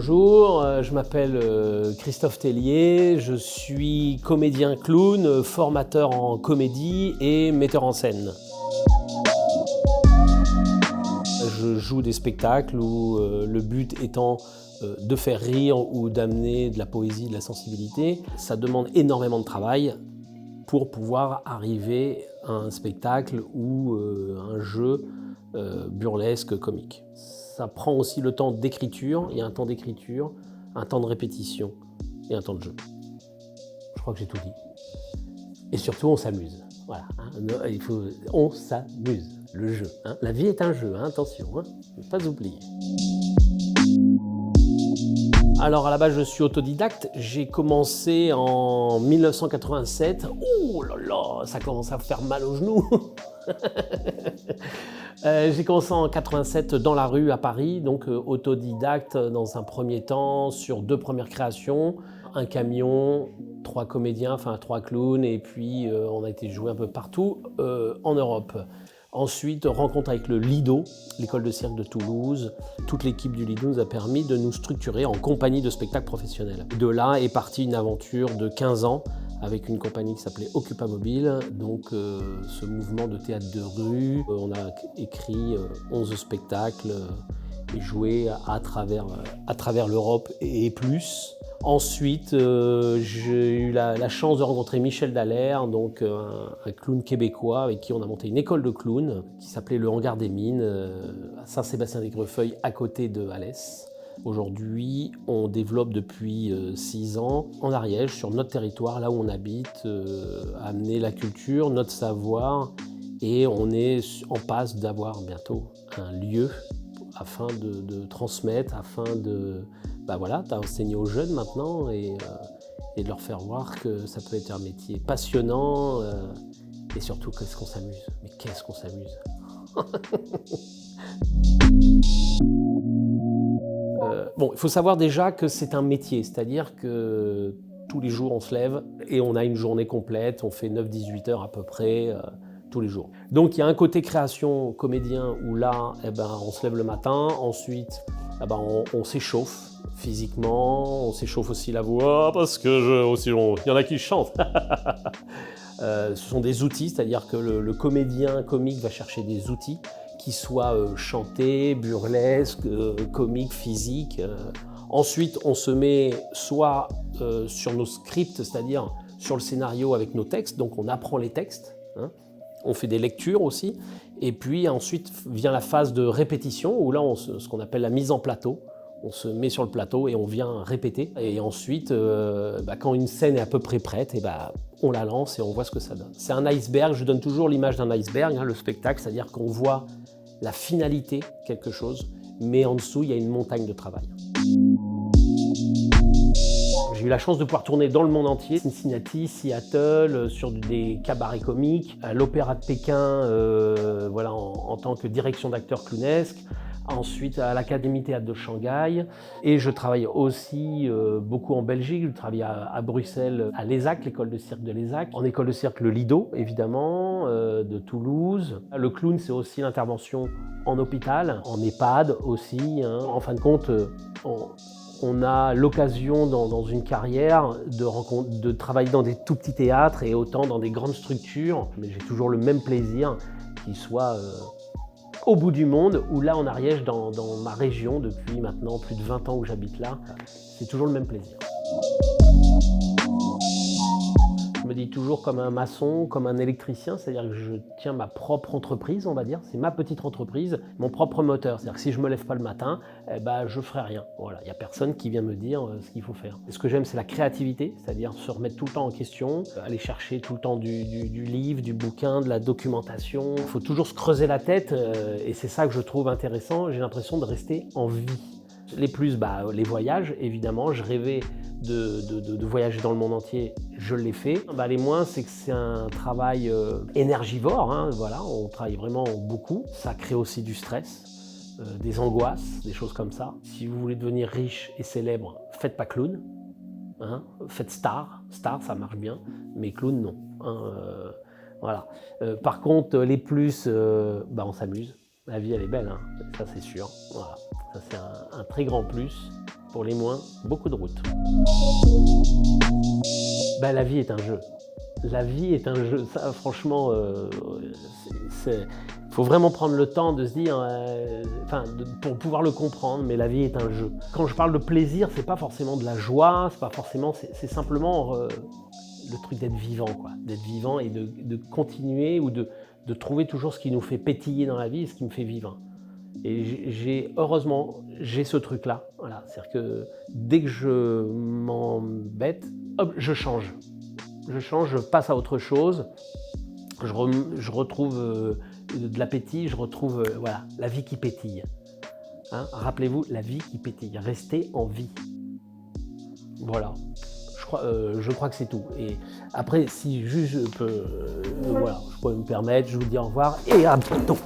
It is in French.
Bonjour, je m'appelle Christophe Tellier, je suis comédien clown, formateur en comédie et metteur en scène. Je joue des spectacles où le but étant de faire rire ou d'amener de la poésie, de la sensibilité. Ça demande énormément de travail pour pouvoir arriver à un spectacle ou un jeu burlesque, comique. Ça prend aussi le temps d'écriture, il y a un temps d'écriture, un temps de répétition et un temps de jeu. Je crois que j'ai tout dit. Et surtout, on s'amuse. Voilà, hein, on s'amuse, le jeu. Hein. La vie est un jeu, hein, attention, hein, ne pas oublier. Alors à la base, je suis autodidacte. J'ai commencé en 1987. Ouh là là, ça commence à faire mal aux genoux. J'ai commencé en 87 dans la rue à Paris, donc autodidacte dans un premier temps sur 2 premières créations, un camion, 3 comédiens, enfin 3 clowns, et puis on a été joué un peu partout en Europe. Ensuite, rencontre avec le Lido, l'école de cirque de Toulouse. Toute l'équipe du Lido nous a permis de nous structurer en compagnie de spectacles professionnels. De là est partie une aventure de 15 ans avec une compagnie qui s'appelait Occupa Mobile, donc ce mouvement de théâtre de rue. On a écrit 11 spectacles et joué à travers l'Europe et plus. Ensuite, j'ai eu la chance de rencontrer Michel Dallaire, donc un clown québécois avec qui on a monté une école de clown qui s'appelait le Hangar des Mines à Saint-Sébastien-des-Grefeuilles à côté de Alès. Aujourd'hui, on développe depuis 6 ans en Ariège, sur notre territoire, là où on habite, à amener la culture, notre savoir, et on est en passe d'avoir bientôt un lieu afin de transmettre, afin d'enseigner aux jeunes maintenant et de leur faire voir que ça peut être un métier passionnant et surtout qu'est-ce qu'on s'amuse. Mais qu'est-ce qu'on s'amuse. Bon, il faut savoir déjà que c'est un métier, c'est-à-dire que tous les jours on se lève et on a une journée complète, on fait 9-18 heures à peu près tous les jours. Donc il y a un côté création comédien où là, on se lève le matin, ensuite on s'échauffe physiquement, on s'échauffe aussi la voix parce que il y en a qui chantent. Ce sont des outils, c'est-à-dire que le comédien comique va chercher des outils qui soient chantés, burlesques, comiques, physiques. Ensuite, on se met soit sur nos scripts, c'est-à-dire sur le scénario avec nos textes, donc on apprend les textes, hein. On fait des lectures aussi, et puis ensuite vient la phase de répétition, où là, ce qu'on appelle la mise en plateau. On se met sur le plateau et on vient répéter. Et ensuite, quand une scène est à peu près prête, on la lance et on voit ce que ça donne. C'est un iceberg, je donne toujours l'image d'un iceberg, hein, le spectacle, c'est-à-dire qu'on voit la finalité, quelque chose, mais en dessous, il y a une montagne de travail. J'ai eu la chance de pouvoir tourner dans le monde entier, Cincinnati, Seattle, sur des cabarets comiques, à l'Opéra de Pékin, en tant que direction d'acteur clownesque, ensuite à l'Académie Théâtre de Shanghai, et je travaille aussi beaucoup en Belgique. Je travaille à Bruxelles, à l'ESAC, l'école de cirque de l'ESAC, en école de cirque le Lido, évidemment, de Toulouse. Le clown, c'est aussi l'intervention en hôpital, en EHPAD aussi, hein. En fin de compte, on a l'occasion dans une carrière de travailler dans des tout petits théâtres et autant dans des grandes structures, mais j'ai toujours le même plaisir qu'ils soient au bout du monde, ou là en Ariège, dans ma région, depuis maintenant plus de 20 ans où j'habite là, c'est toujours le même plaisir. Je me dis toujours comme un maçon, comme un électricien, c'est-à-dire que je tiens ma propre entreprise, on va dire, c'est ma petite entreprise, mon propre moteur. C'est-à-dire que si je me lève pas le matin, je ferai rien. Voilà, il n'y a personne qui vient me dire ce qu'il faut faire. Et ce que j'aime, c'est la créativité, c'est-à-dire se remettre tout le temps en question, aller chercher tout le temps du livre, du bouquin, de la documentation. Il faut toujours se creuser la tête et c'est ça que je trouve intéressant. J'ai l'impression de rester en vie. Les plus, les voyages, évidemment, je rêvais de voyager dans le monde entier, je l'ai fait. Les moins, c'est que c'est un travail énergivore, hein, voilà, on travaille vraiment beaucoup. Ça crée aussi du stress, des angoisses, des choses comme ça. Si vous voulez devenir riche et célèbre, faites pas clown, hein, faites star, ça marche bien, mais clown non. Hein, voilà. Par contre, les plus, on s'amuse. La vie, elle est belle, hein, ça c'est sûr. Voilà. Ça, c'est un très grand plus. Pour les moins, beaucoup de route. Ben, la vie est un jeu. La vie est un jeu. Ça, franchement, faut vraiment prendre le temps de se dire, pour pouvoir le comprendre, mais la vie est un jeu. Quand je parle de plaisir, c'est pas forcément de la joie, c'est pas forcément, c'est simplement le truc d'être vivant, quoi. D'être vivant et de continuer ou de trouver toujours ce qui nous fait pétiller dans la vie et ce qui me fait vivre. Et heureusement, j'ai ce truc-là. Voilà. C'est-à-dire que dès que je m'embête, hop, je change. Je passe à autre chose, je retrouve de l'appétit, je retrouve voilà, la vie qui pétille. Hein, rappelez-vous, la vie qui pétille, restez en vie. Voilà, je crois que c'est tout. Et après, si juste je peux me permettre, je vous dis au revoir et à bientôt.